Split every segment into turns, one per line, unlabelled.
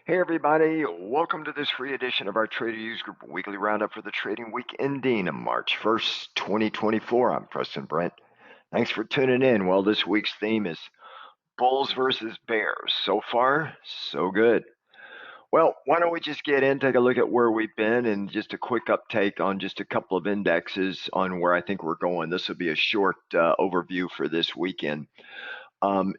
Hey everybody, welcome to this free edition of our Trader Use Group Weekly Roundup for the trading week ending March 1st, 2024. I'm Preston Brent. Thanks for tuning in. Well, this week's theme is Bulls versus Bears. So far, so good. Well, why don't we just get in, take a look at where we've been, and just a quick uptake on just a couple of indexes on where I think we're going. This will be a short overview for this weekend.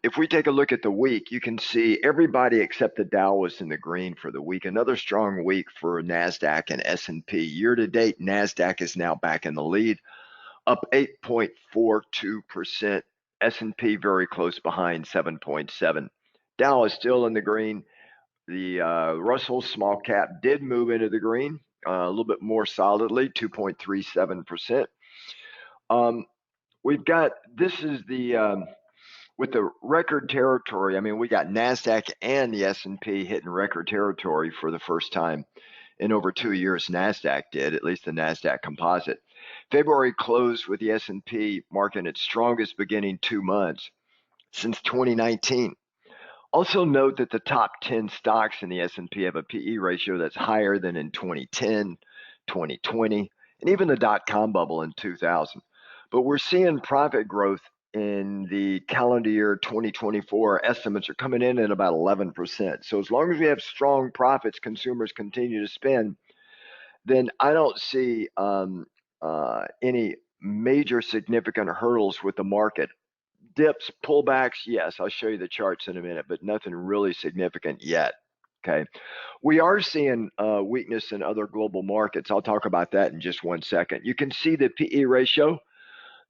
If we take a look at the week, you can see everybody except the Dow was in the green for the week. Another strong week for Nasdaq and S&P. Year to date, Nasdaq is now back in the lead, up 8.42%. S&P very close behind, 7.7. Dow is still in the green. The Russell small cap did move into the green a little bit more solidly, 2.37%. We've got this is the with the record territory. I mean, we got Nasdaq and the S&P hitting record territory for the first time in over 2 years. Nasdaq did, at least the Nasdaq Composite. February closed with the S&P marking its strongest beginning 2 months since 2019. Also note that the top 10 stocks in the S&P have a PE ratio that's higher than in 2010, 2020, and even the dot-com bubble in 2000. But we're seeing profit growth in the calendar year 2024. Estimates are coming in at about 11%. So as long as we have strong profits, consumers continue to spend, then I don't see any major significant hurdles with the market. Dips, pullbacks, yes, I'll show you the charts in a minute, but nothing really significant yet. Okay. We are seeing weakness in other global markets. I'll talk about that in just 1 second. You can see the PE ratio.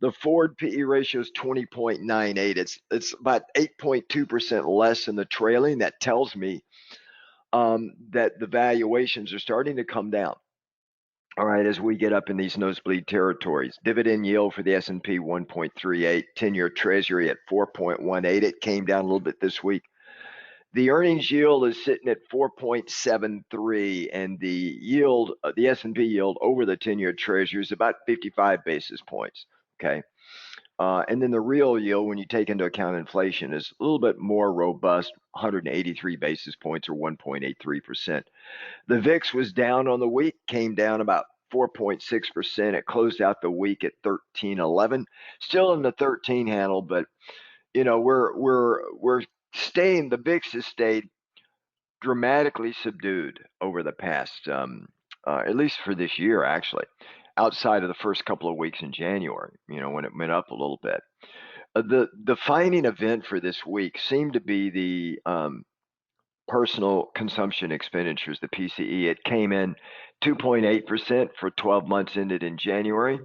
The forward PE ratio is 20.98. It's about 8.2% less than the trailing. That tells me that the valuations are starting to come down. All right, as we get up in these nosebleed territories. Dividend yield for the S&P 1.38, 10-year Treasury at 4.18. It came down a little bit this week. The earnings yield is sitting at 4.73, and the yield, the S&P yield over the 10-year Treasury is about 55 basis points. Okay, and then the real yield, when you take into account inflation, is a little bit more robust, 183 basis points or 1.83%. The VIX was down on the week, came down about 4.6%. It closed out the week at 1311, still in the 13 handle, but you know we're staying. The VIX has stayed dramatically subdued over the past, at least for this year, actually, outside of the first couple of weeks in January. You know, when it went up a little bit. The defining event for this week seemed to be the personal consumption expenditures, the PCE. It came in 2.8% for 12 months ended in January.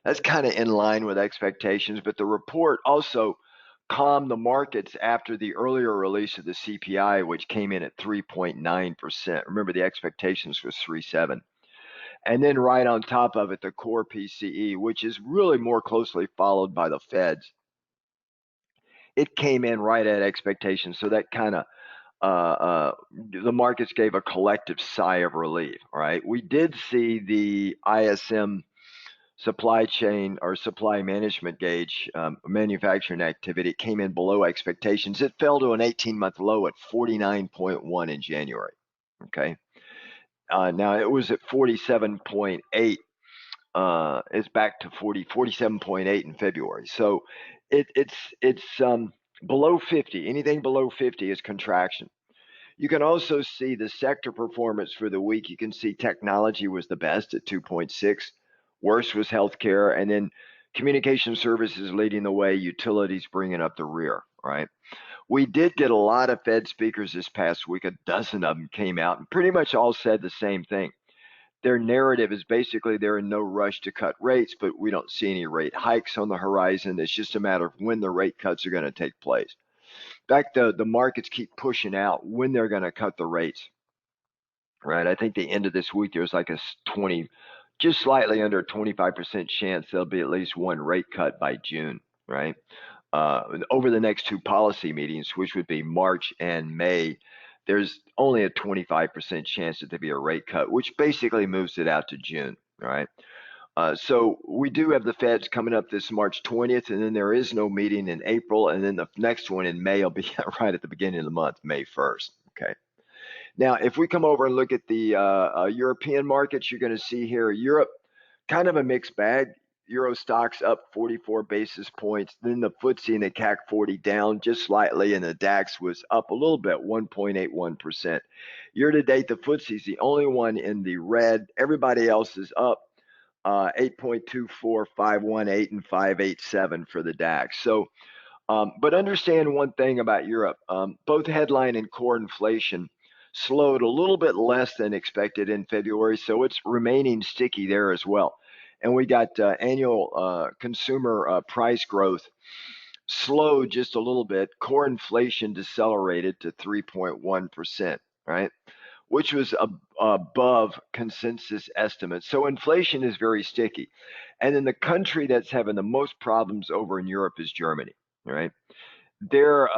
That's kind of in line with expectations, but the report also calmed the markets after the earlier release of the CPI, which came in at 3.9%. Remember, the expectations was 3.7. And then right on top of it, the core PCE, which is really more closely followed by the Feds. It came in right at expectations, so that kind of the markets gave a collective sigh of relief. All right, we did see the ISM supply chain or supply management gauge, manufacturing activity. It came in below expectations. It fell to an 18-month low at 49.1 in January. Okay, now it was at 47.8. It's back to 47.8 in February. So it's below 50. Anything below 50 is contraction. You can also see the sector performance for the week. You can see technology was the best at 2.6. Worst was healthcare, and then communication services leading the way, utilities bringing up the rear, right? We did get a lot of Fed speakers this past week. A dozen of them came out and pretty much all said the same thing. Their narrative is basically they're in no rush to cut rates, but we don't see any rate hikes on the horizon. It's just a matter of when the rate cuts are going to take place. In fact, the markets keep pushing out when they're going to cut the rates, right? I think the end of this week, there's like a 20, just slightly under a 25% chance there'll be at least one rate cut by June, right? Over the next two policy meetings, which would be March and May, there's only a 25% chance that there'll be a rate cut, which basically moves it out to June, right? So we do have the Feds coming up this March 20th, and then there is no meeting in April, and then the next one in May will be right at the beginning of the month, May 1st, okay? Now, if we come over and look at the European markets, you're going to see here Europe, kind of a mixed bag. Euro stocks up 44 basis points. Then the FTSE and the CAC 40 down just slightly, and the DAX was up a little bit, 1.81%. Year to date, the FTSE is the only one in the red. Everybody else is up 8.24, 518, and 587 for the DAX. So, but understand one thing about Europe. Both headline and core inflation slowed a little bit less than expected in February, so it's remaining sticky there as well. And we got annual consumer price growth slowed just a little bit. Core inflation decelerated to 3.1%, right? Which was above consensus estimates. So inflation is very sticky. And then the country that's having the most problems over in Europe is Germany, right? Their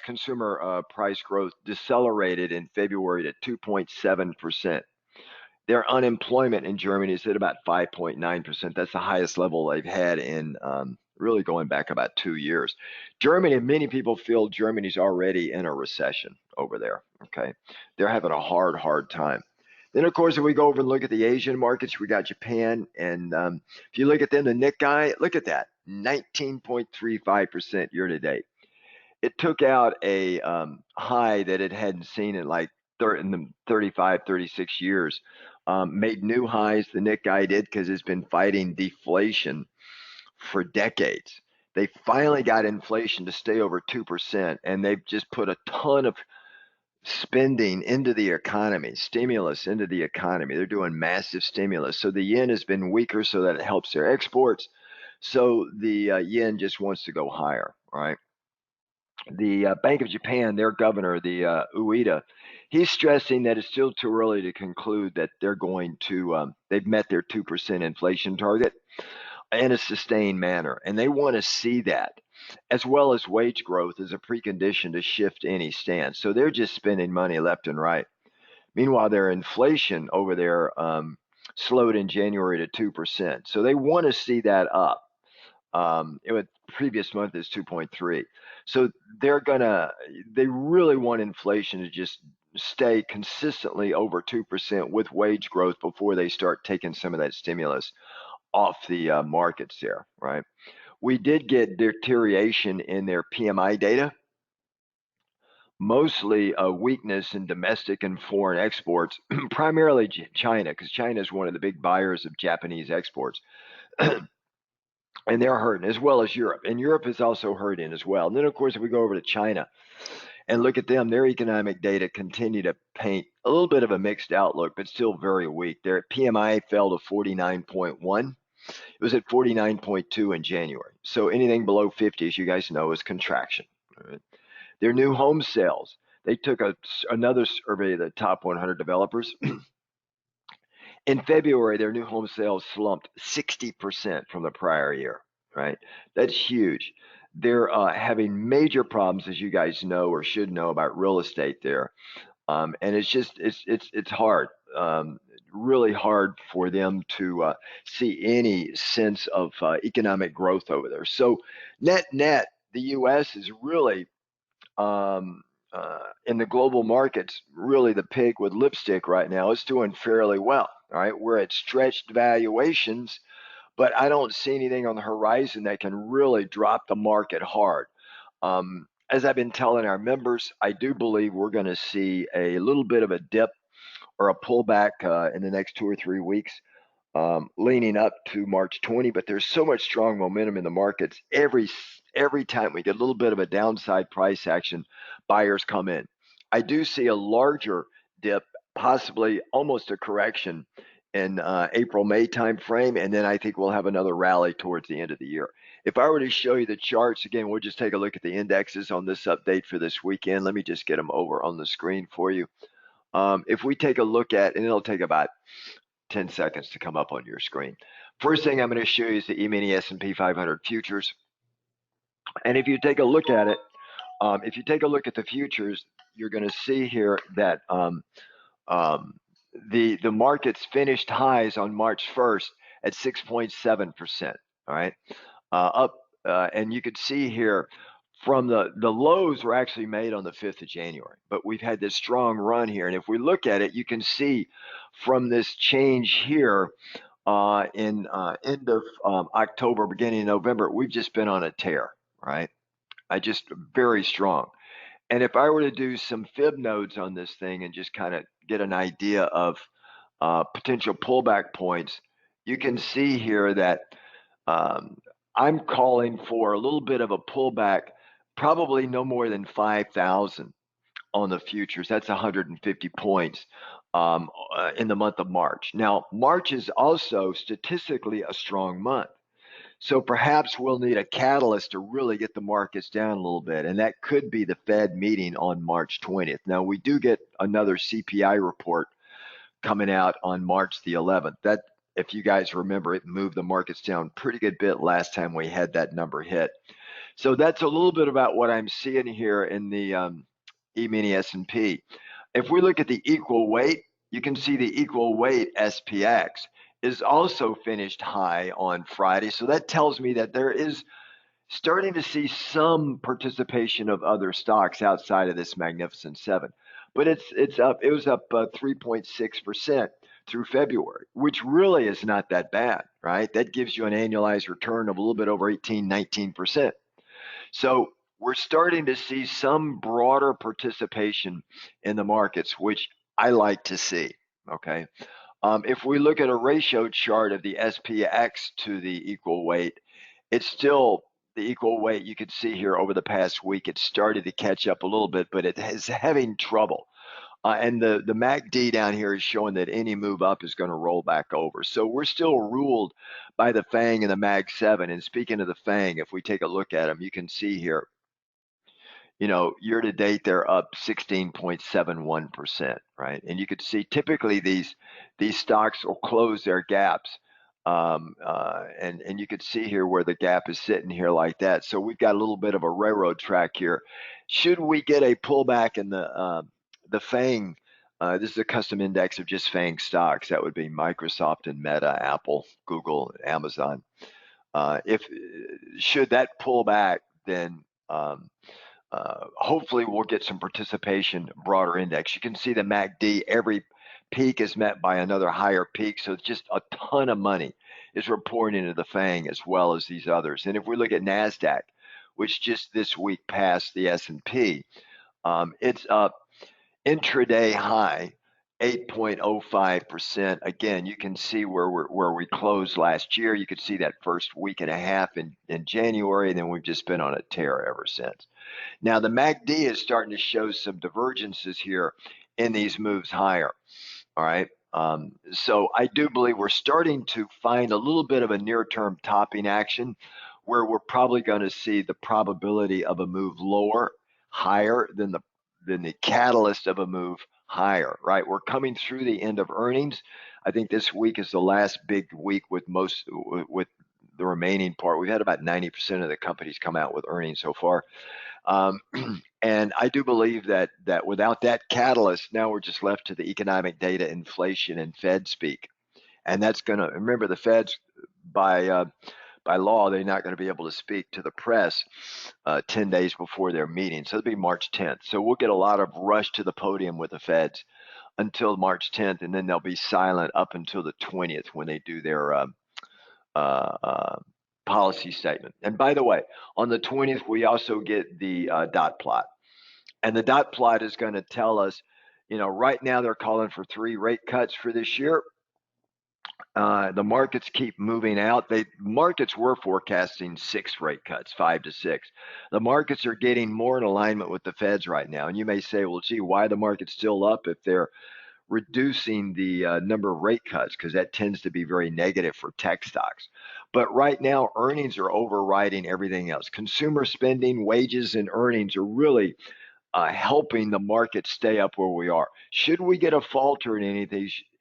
consumer price growth decelerated in February to 2.7%. Their unemployment in Germany is at about 5.9%. That's the highest level they've had in really going back about 2 years. Germany, many people feel Germany's already in a recession over there. Okay. They're having a hard time. Then, of course, if we go over and look at the Asian markets, we got Japan. And if you look at them, the Nikkei, look at that, 19.35% year to date. It took out a high that it hadn't seen in like in the 35, 36 years. Made new highs, the Nikkei did, because it's been fighting deflation for decades. They finally got inflation to stay over 2%, and they've just put a ton of spending into the economy, stimulus into the economy. They're doing massive stimulus. So the yen has been weaker so that it helps their exports. So the yen just wants to go higher, right? The Bank of Japan, their governor, the Ueda, he's stressing that it's still too early to conclude that they're going to, they've met their 2% inflation target in a sustained manner. And they want to see that, as well as wage growth, as a precondition to shift any stance. So they're just spending money left and right. Meanwhile, their inflation over there slowed in January to 2%. So they want to see that up. Previous month is 2.3. So they really want inflation to just stay consistently over 2% with wage growth before they start taking some of that stimulus off the markets there, right? We did get deterioration in their PMI data, mostly a weakness in domestic and foreign exports, primarily China, because China is one of the big buyers of Japanese exports. And they're hurting, as well as Europe. And Europe is also hurting as well. And then, of course, if we go over to China and look at them, their economic data continue to paint a little bit of a mixed outlook, but still very weak. Their PMI fell to 49.1. It was at 49.2 in January. So anything below 50, as you guys know, is contraction. Right? Their new home sales, they took another survey of the top 100 developers. In February, their new home sales slumped 60% from the prior year, right? That's huge. They're having major problems, as you guys know or should know, about real estate there. And it's just, it's hard, really hard for them to see any sense of economic growth over there. So net, the U.S. is really in the global markets, really the pig with lipstick right now. It's doing fairly well. All right, we're at stretched valuations, but I don't see anything on the horizon that can really drop the market hard. As I've been telling our members, I do believe we're going to see a little bit of a dip or a pullback in the next 2 or 3 weeks, leaning up to March 20. But there's so much strong momentum in the markets. Every time we get a little bit of a downside price action, buyers come in. I do see a larger dip, possibly almost a correction in April-May timeframe, and then I think we'll have another rally towards the end of the year. If I were to show you the charts, again, we'll just take a look at the indexes on this update for this weekend. Let me just get them over on the screen for you. If we take a look at, and it'll take about 10 seconds to come up on your screen. First thing I'm going to show you is the E-mini S&P 500 futures. And if you take a look at it, if you take a look at the futures, you're going to see here that the markets finished highs on March 1st at 6.7%. All right, up, and you could see here from the lows were actually made on the 5th of January, but we've had this strong run here. And if we look at it, you can see from this change here in end of October, beginning of November, we've just been on a tear, right? I just very strong. And if I were to do some fib nodes on this thing and just kind of get an idea of potential pullback points, you can see here that um, I'm calling for a little bit of a pullback, probably no more than 5,000 on the futures. That's 150 points in the month of March. Now, March is also statistically a strong month. So perhaps we'll need a catalyst to really get the markets down a little bit. And that could be the Fed meeting on March 20th. Now, we do get another CPI report coming out on March the 11th. That, if you guys remember, it moved the markets down pretty good bit last time we had that number hit. So that's a little bit about what I'm seeing here in the E-mini S&P. If we look at the equal weight, you can see the equal weight SPX is also finished high on Friday. So that tells me that there is starting to see some participation of other stocks outside of this Magnificent Seven. But it's up. It was up 3.6% through February, which really is not that bad, right? That gives you an annualized return of a little bit over 18, 19%. So we're starting to see some broader participation in the markets, which I like to see. Okay. If we look at a ratio chart of the SPX to the equal weight, it's still the equal weight. You can see here over the past week, it started to catch up a little bit, but it is having trouble. And the MACD down here is showing that any move up is going to roll back over. So we're still ruled by the FANG and the MAG 7. And speaking of the FANG, if we take a look at them, you can see here, year to date, they're up 16.71%, right? And you could see typically these stocks will close their gaps. And you could see here where the gap is sitting here like that. So we've got a little bit of a railroad track here. Should we get a pullback in the FANG, this is a custom index of just FANG stocks. That would be Microsoft and Meta, Apple, Google, Amazon. If should that pull back, then hopefully we'll get some participation, broader index. You can see the MACD, every peak is met by another higher peak. So it's just a ton of money is reporting into the FANG as well as these others. And if we look at Nasdaq, which just this week passed the S&P, it's up intraday high 8.05%. Again, you can see where we closed last year. You could see that first week and a half in January, and then we've just been on a tear ever since. Now, the MACD is starting to show some divergences here in these moves higher. All right. So I do believe we're starting to find a little bit of a near-term topping action where we're probably going to see the probability of a move lower, higher than the catalyst of a move higher, right? We're coming through the end of earnings. I think this week is the last big week with the remaining part. We've had about 90% of the companies come out with earnings so far. And I do believe that without that catalyst, now we're just left to the economic data, inflation, and Fed speak. And that's going to, remember, the Feds by law, they're not going to be able to speak to the press 10 days before their meeting. So it'll be March 10th. So we'll get a lot of rush to the podium with the Feds until March 10th, and then they'll be silent up until the 20th when they do their policy statement. And by the way, on the 20th, we also get the dot plot. And the dot plot is going to tell us, right now they're calling for 3 rate cuts for this year. The markets keep moving out. Markets were forecasting 6 rate cuts, 5 to 6. The markets are getting more in alignment with the Feds right now. And you may say, well, gee, why the market's still up if they're reducing the number of rate cuts, because that tends to be very negative for tech stocks. But right now, earnings are overriding everything else. Consumer spending, wages, and earnings are really helping the market stay up where we are. Should we get a falter in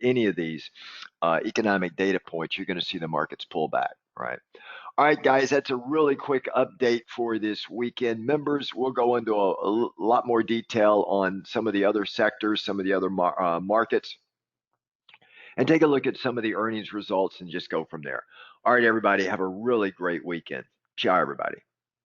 any of these economic data points, you're going to see the markets pull back, right? All right, guys, that's a really quick update for this weekend. Members, we'll go into a lot more detail on some of the other sectors, some of the other markets, and take a look at some of the earnings results and just go from there. All right, everybody, have a really great weekend. Ciao, everybody.